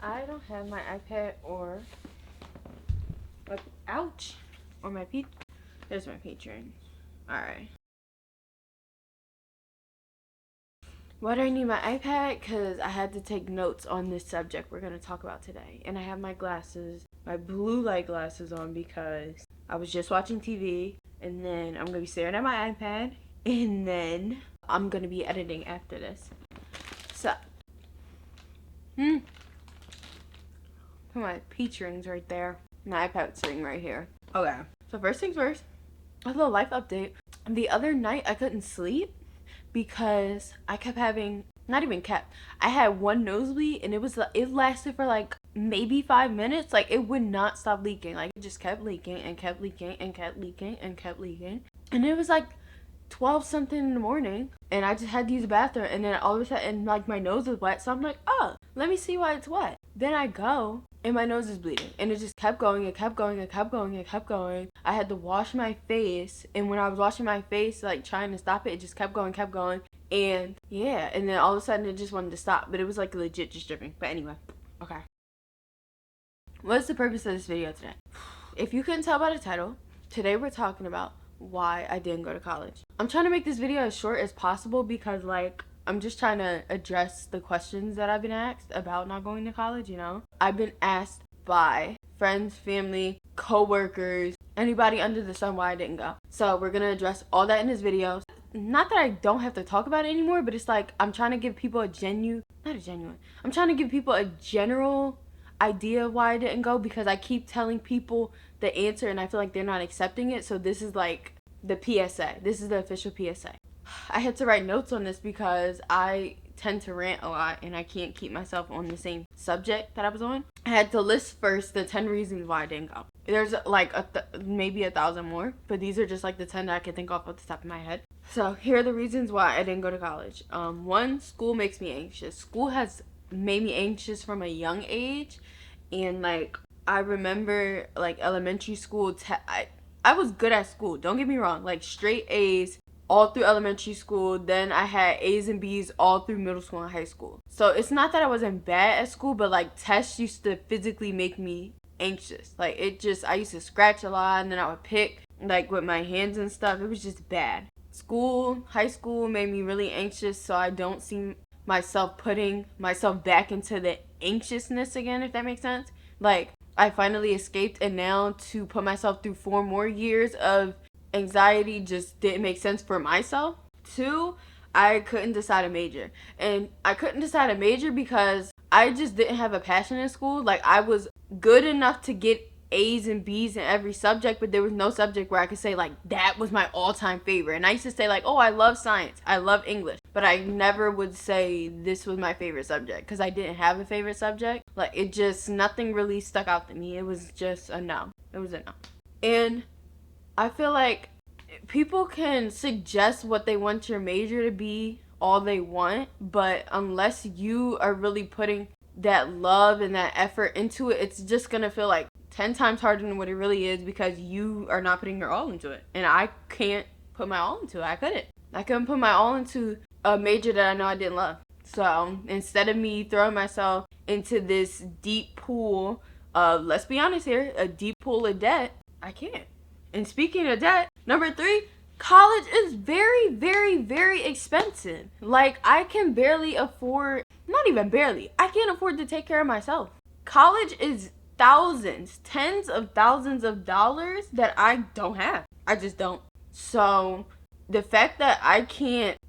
I don't have my iPad or ouch, or my there's my Patreon. Alright. Why do I need my iPad? Because I had to take notes on this subject we're going to talk about today. And I have my glasses, my blue light glasses on because I was just watching TV. And then I'm going to be staring at my iPad. And then I'm going to be editing after this. So. Put my peach rings right there. My iPad's ring right here. Okay. So first things first. A little life update. The other night I couldn't sleep because I kept having, I had one nosebleed and it lasted for like maybe 5 minutes. Like it would not stop leaking. Like it just kept leaking and kept leaking and kept leaking and kept leaking. And it was like 12 something in the morning and I just had to use the bathroom, and then all of a sudden like my nose was wet, so I'm like, oh, let me see why it's wet. Then I go and my nose is bleeding, and it just kept going, it kept going, it kept going, it kept going. I had to wash my face, and when I was washing my face, like trying to stop it, it just kept going, and yeah, and then all of a sudden it just wanted to stop, but it was like legit just dripping. But anyway, okay, what's the purpose of this video today? If you couldn't tell by the title, today we're talking about why I didn't go to college. I'm trying to make this video as short as possible because like I'm just trying to address the questions that I've been asked about not going to college, you know? I've been asked by friends, family, co-workers, anybody under the sun why I didn't go. So we're gonna address all that in this video. Not that I don't have to talk about it anymore, but it's like I'm trying to give people I'm trying to give people a general idea of why I didn't go, because I keep telling people the answer and I feel like they're not accepting it. So this is like the PSA. This is the official PSA. I had to write notes on this because I tend to rant a lot and I can't keep myself on the same subject that I was on. I had to list first the 10 reasons why I didn't go. There's like maybe 1,000 more, but these are just like the 10 that I can think off the top of my head. So here are the reasons why I didn't go to college. One, school makes me anxious. School has made me anxious from a young age, and like I remember like elementary school, I was good at school, don't get me wrong, like straight A's all through elementary school. Then I had A's and B's all through middle school and high school. So it's not that I wasn't bad at school, but like tests used to physically make me anxious. Like I used to scratch a lot, and then I would pick like with my hands and stuff. It was just bad. High school made me really anxious, so I don't see myself putting myself back into the anxiousness again, if that makes sense. Like I finally escaped, and now to put myself through 4 more years of anxiety just didn't make sense for myself. 2, I couldn't decide a major. And I couldn't decide a major because I just didn't have a passion in school. Like I was good enough to get A's and B's in every subject, but there was no subject where I could say like that was my all-time favorite. And I used to say like, oh, I love science, I love English, but I never would say this was my favorite subject because I didn't have a favorite subject. Like it just, nothing really stuck out to me. It was just a no. It was a no. And I feel like people can suggest what they want your major to be all they want, but unless you are really putting that love and that effort into it, it's just gonna feel like 10 times harder than what it really is because you are not putting your all into it. And I can't put my all into it. I couldn't put my all into a major that I know I didn't love. So instead of me throwing myself into this deep pool of, let's be honest here, a deep pool of debt, I can't. And speaking of debt, number 3, college is very, very, very expensive. Like I can barely afford, not even barely, I can't afford to take care of myself. College is thousands, tens of thousands of dollars that I don't have. I just don't. So the fact that I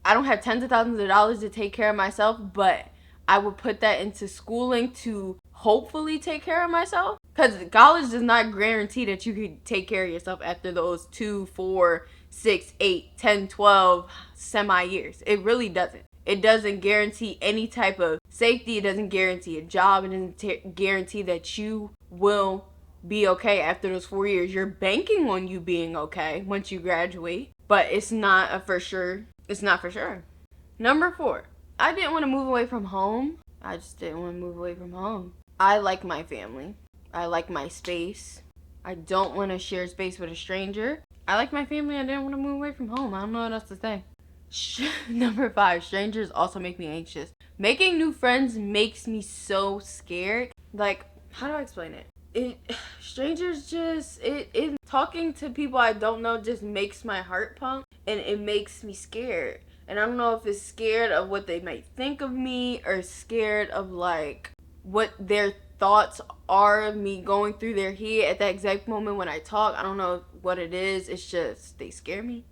don't have tens of thousands of dollars to take care of myself, but I would put that into schooling to hopefully take care of myself, because college does not guarantee that you can take care of yourself after those 2, 4, 6, 8, 10, 12 semi years. It really doesn't. It doesn't guarantee any type of safety. It doesn't guarantee a job. It doesn't guarantee that you will be okay after those 4 years. You're banking on you being okay once you graduate, but it's not for sure. It's not for sure. Number 4, I didn't want to move away from home. I just didn't want to move away from home. I like my family. I like my space. I don't want to share space with a stranger. I like my family. I didn't want to move away from home. I don't know what else to say. Number 5, strangers also make me anxious Making new friends makes me so scared. Like, how do I explain it? Strangers just, talking to people I don't know just makes my heart pump, and it makes me scared. And I don't know if it's scared of what they might think of me, or scared of like what their thoughts are of me going through their head at that exact moment when I talk. I don't know what it is. It's just they scare me.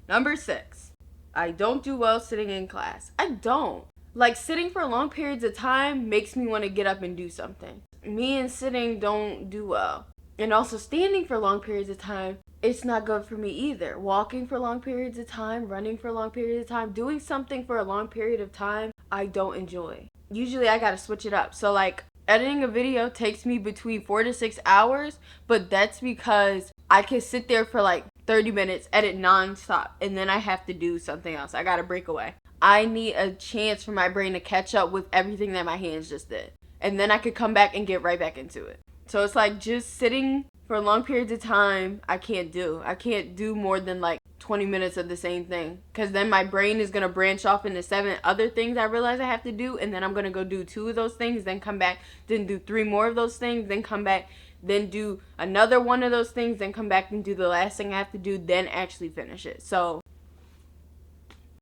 Number 6, I don't do well sitting in class. I don't. Like, sitting for long periods of time makes me want to get up and do something. Me and sitting don't do well. And also standing for long periods of time, it's not good for me either. Walking for long periods of time, running for long periods of time, doing something for a long period of time, I don't enjoy. Usually I gotta switch it up. So like, editing a video takes me between 4 to 6 hours, but that's because I can sit there for like 30 minutes, edit non-stop, and then I have to do something else. I gotta break away. I need a chance for my brain to catch up with everything that my hands just did. And then I could come back and get right back into it. So it's like, just sitting for long periods of time, I can't do. I can't do more than like 20 minutes of the same thing. Because then my brain is going to branch off into 7 other things I realize I have to do. And then I'm going to go do 2 of those things, then come back, then do 3 more of those things, then come back, then do another 1 of those things, then come back and do the last thing I have to do, then actually finish it. So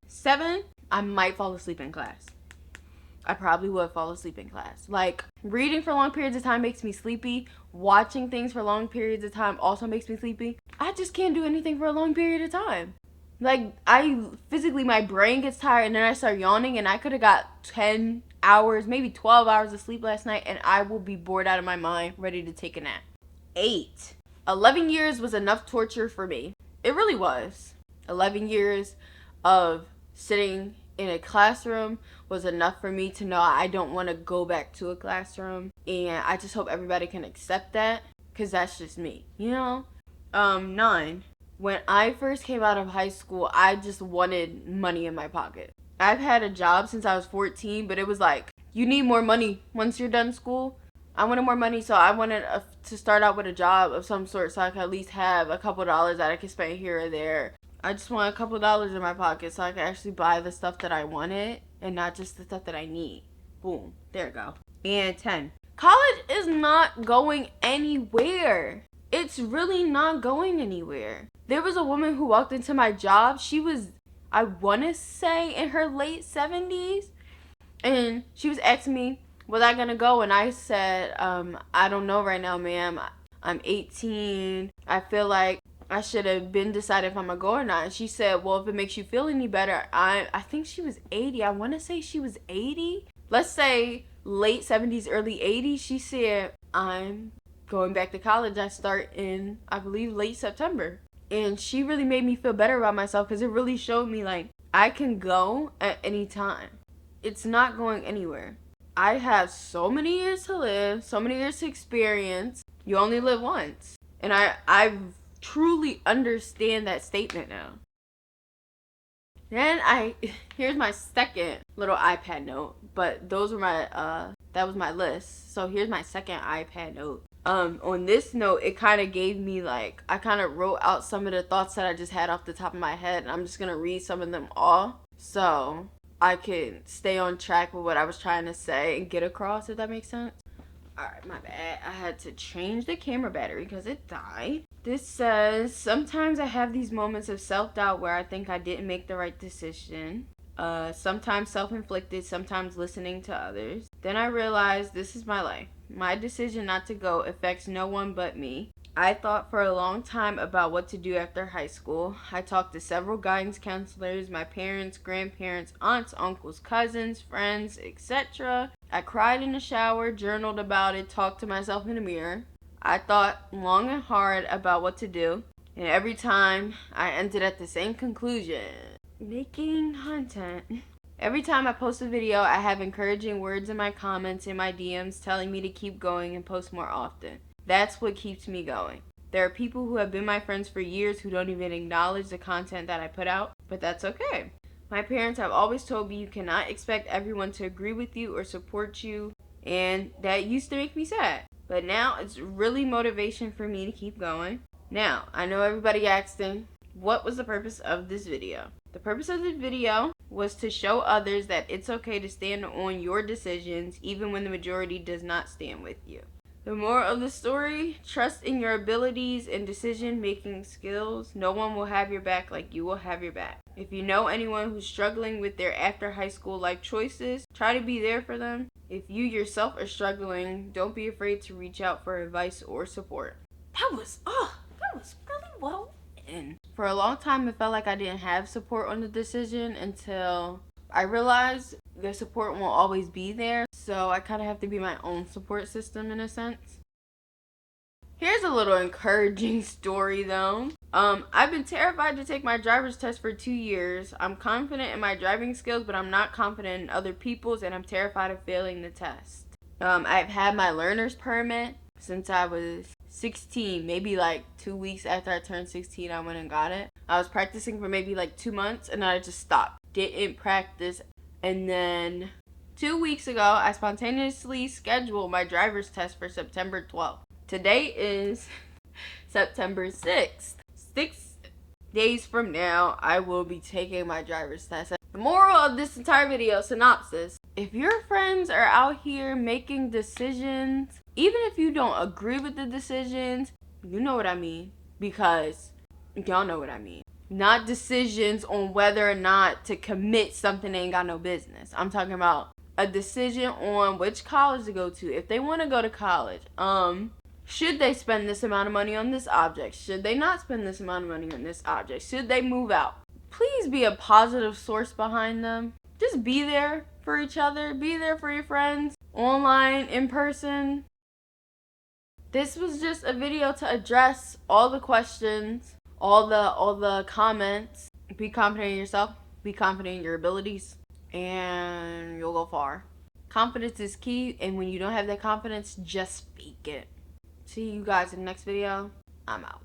7, I might fall asleep in class. I probably would fall asleep in class. Like, reading for long periods of time makes me sleepy. Watching things for long periods of time also makes me sleepy. I just can't do anything for a long period of time. Like, physically, my brain gets tired and then I start yawning, and I could have got 10 hours, maybe 12 hours of sleep last night, and I will be bored out of my mind, ready to take a nap. 8. 11 years was enough torture for me. It really was. 11 years of sitting in a classroom was enough for me to know I don't want to go back to a classroom, and I just hope everybody can accept that, because that's just me, you know? 9, when I first came out of high school, I just wanted money in my pocket. I've had a job since I was 14, but it was like, you need more money once you're done school. I wanted more money, so I wanted to start out with a job of some sort, so I could at least have a couple dollars that I could spend here or there. I just want a couple dollars in my pocket so I can actually buy the stuff that I wanted and not just the stuff that I need. Boom. There we go. And 10. College is not going anywhere. It's really not going anywhere. There was a woman who walked into my job. She was, I want to say, in her late 70s. And she was asking me, was I going to go? And I said, I don't know right now, ma'am. I'm 18. I feel like I should have been decided if I'm gonna go or not. And she said, well, if it makes you feel any better, I think she was 80. I want to say she was 80. Let's say late 70s, early 80s. She said, I'm going back to college. I start in, I believe, late September. And she really made me feel better about myself, because it really showed me, like, I can go at any time. It's not going anywhere. I have so many years to live, so many years to experience. You only live once. And I've truly understand that statement now. Then here's my second little iPad note, but those were my that was my list. So here's my second iPad note. On this note, it kind of gave me, like, I kind of wrote out some of the thoughts that I just had off the top of my head, and I'm just gonna read some of them all so I can stay on track with what I was trying to say and get across, if that makes sense. Alright, my bad. I had to change the camera battery because it died. This says, sometimes I have these moments of self-doubt where I think I didn't make the right decision. Sometimes self-inflicted, sometimes listening to others. Then I realized this is my life. My decision not to go affects no one but me. I thought for a long time about what to do after high school. I talked to several guidance counselors, my parents, grandparents, aunts, uncles, cousins, friends, etc. I cried in the shower, journaled about it, talked to myself in the mirror. I thought long and hard about what to do, and every time I ended at the same conclusion: making content. Every time I post a video, I have encouraging words in my comments and my DMs telling me to keep going and post more often. That's what keeps me going. There are people who have been my friends for years who don't even acknowledge the content that I put out, but that's okay. My parents have always told me you cannot expect everyone to agree with you or support you, and that used to make me sad. But now it's really motivation for me to keep going. Now, I know everybody asking, what was the purpose of this video? The purpose of this video was to show others that it's okay to stand on your decisions even when the majority does not stand with you. The moral of the story, trust in your abilities and decision-making skills. No one will have your back like you will have your back. If you know anyone who's struggling with their after high school life choices, try to be there for them. If you yourself are struggling, don't be afraid to reach out for advice or support. That was really well written. For a long time, it felt like I didn't have support on the decision until I realized the support won't always be there. So I kind of have to be my own support system in a sense. Here's a little encouraging story though. I've been terrified to take my driver's test for 2 years. I'm confident in my driving skills, but I'm not confident in other people's, and I'm terrified of failing the test. I've had my learner's permit since I was 16. Maybe like 2 weeks after I turned 16, I went and got it. I was practicing for maybe like 2 months and I just stopped. Didn't practice. And then 2 weeks ago, I spontaneously scheduled my driver's test for September 12th. Today is September 6th. 6 days from now, I will be taking my driver's test. The moral of this entire video, synopsis: if your friends are out here making decisions, even if you don't agree with the decisions, you know what I mean. Because y'all know what I mean. Not decisions on whether or not to commit something they ain't got no business. I'm talking about a decision on which college to go to. If they want to go to college, should they spend this amount of money on this object? Should they not spend this amount of money on this object? Should they move out? Please be a positive source behind them. Just be there for each other. Be there for your friends. Online, in person. This was just a video to address all the questions, all the comments. Be confident in yourself. Be confident in your abilities. And you'll go far. Confidence is key. And when you don't have that confidence, just speak it. See you guys in the next video. I'm out.